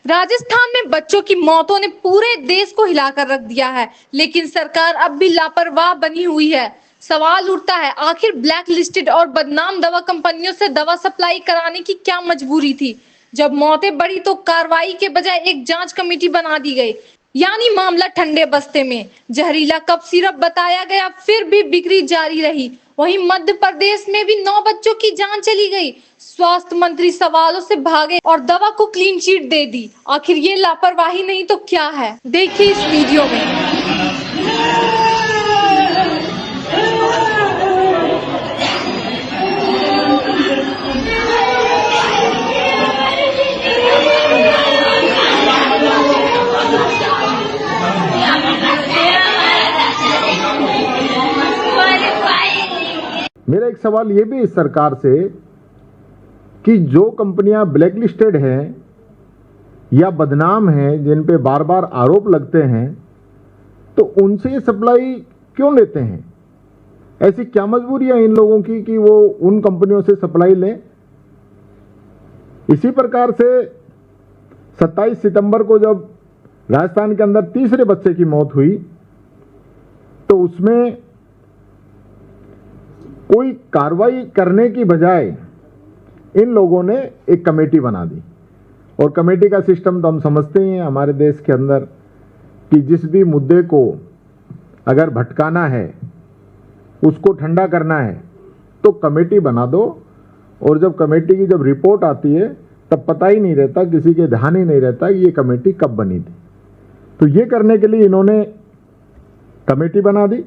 राजस्थान में बच्चों की मौतों ने पूरे देश को हिलाकर रख दिया है, लेकिन सरकार अब भी लापरवाह बनी हुई है। सवाल उठता है, आखिर ब्लैक लिस्टेड और बदनाम दवा कंपनियों से दवा सप्लाई कराने की क्या मजबूरी थी? जब मौतें बढ़ी तो कार्रवाई के बजाय एक जांच कमेटी बना दी गई, यानी मामला ठंडे बस्ते में। जहरीला कफ सिरप बताया गया, फिर भी बिक्री जारी रही। वहीं मध्य प्रदेश में भी 9 बच्चों की जान चली गई। स्वास्थ्य मंत्री सवालों से भागे और दवा को क्लीन चिट दे दी। आखिर ये लापरवाही नहीं तो क्या है? देखिए इस वीडियो में। मेरा एक सवाल ये भी इस सरकार से कि जो कंपनियां ब्लैक लिस्टेड हैं या बदनाम हैं, जिन पे बार बार आरोप लगते हैं, तो उनसे ये सप्लाई क्यों लेते हैं? ऐसी क्या मजबूरी है इन लोगों की कि वो उन कंपनियों से सप्लाई लें? इसी प्रकार से 27 सितंबर को जब राजस्थान के अंदर तीसरे बच्चे की मौत हुई, तो उसमें कोई कार्रवाई करने की बजाय इन लोगों ने एक कमेटी बना दी। और कमेटी का सिस्टम तो हम समझते ही हैं हमारे देश के अंदर कि जिस भी मुद्दे को अगर भटकाना है, उसको ठंडा करना है, तो कमेटी बना दो। और जब कमेटी की जब रिपोर्ट आती है तब पता ही नहीं रहता, किसी के ध्यान ही नहीं रहता कि ये कमेटी कब बनी थी। तो ये करने के लिए इन्होंने कमेटी बना दी।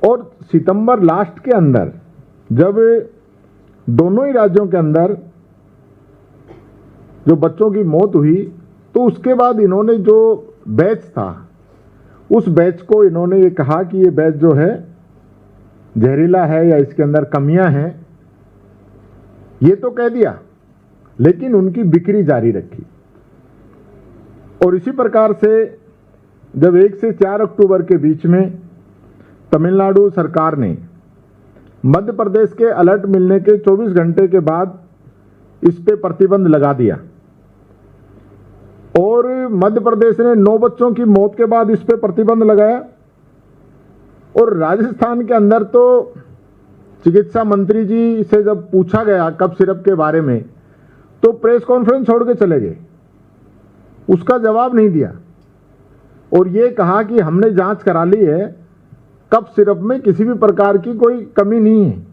और सितंबर लास्ट के अंदर जब दोनों ही राज्यों के अंदर जो बच्चों की मौत हुई, तो उसके बाद इन्होंने जो बैच था, उस बैच को इन्होंने ये कहा कि ये बैच जो है जहरीला है या इसके अंदर कमियां हैं, ये तो कह दिया, लेकिन उनकी बिक्री जारी रखी। और इसी प्रकार से जब 1 से 4 अक्टूबर के बीच में तमिलनाडु सरकार ने मध्य प्रदेश के अलर्ट मिलने के 24 घंटे के बाद इस पे प्रतिबंध लगा दिया, और मध्य प्रदेश ने 9 बच्चों की मौत के बाद इस पे प्रतिबंध लगाया। और राजस्थान के अंदर तो चिकित्सा मंत्री जी से जब पूछा गया कफ सिरप के बारे में, तो प्रेस कॉन्फ्रेंस छोड़ के चले गए, उसका जवाब नहीं दिया। और ये कहा कि हमने जांच करा ली है, कफ सिरप में किसी भी प्रकार की कोई कमी नहीं है।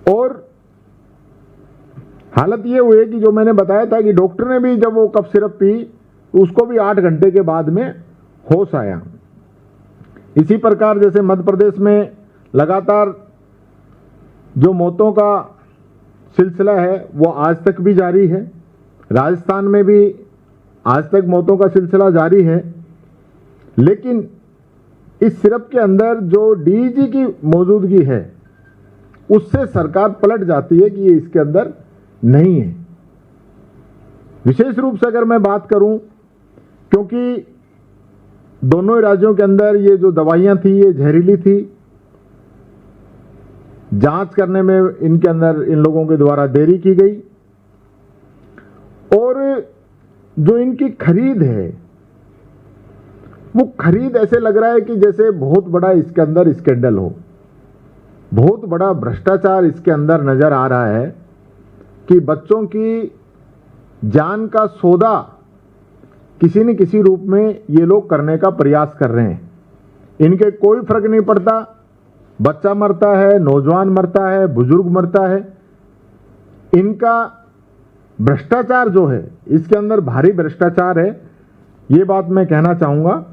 और हालत ये हुई कि जो मैंने बताया था कि डॉक्टर ने भी जब वो कफ सिरप पी, उसको भी 8 घंटे के बाद में होश आया। इसी प्रकार जैसे मध्य प्रदेश में लगातार जो मौतों का सिलसिला है वो आज तक भी जारी है, राजस्थान में भी आज तक मौतों का सिलसिला जारी है। लेकिन इस सिरप के अंदर जो डीईजी की मौजूदगी है, उससे सरकार पलट जाती है कि ये इसके अंदर नहीं है। विशेष रूप से अगर मैं बात करूं, क्योंकि दोनों ही राज्यों के अंदर ये जो दवाइयां थी ये जहरीली थी, जांच करने में इनके अंदर इन लोगों के द्वारा देरी की गई, और जो इनकी खरीद है वो खरीद ऐसे लग रहा है कि जैसे बहुत बड़ा इसके अंदर स्कैंडल हो, बहुत बड़ा भ्रष्टाचार इसके अंदर नजर आ रहा है कि बच्चों की जान का सौदा किसी न किसी रूप में ये लोग करने का प्रयास कर रहे हैं। इनके कोई फर्क नहीं पड़ता, बच्चा मरता है, नौजवान मरता है, बुजुर्ग मरता है। इनका भ्रष्टाचार जो है, इसके अंदर भारी भ्रष्टाचार है, ये बात मैं कहना चाहूंगा।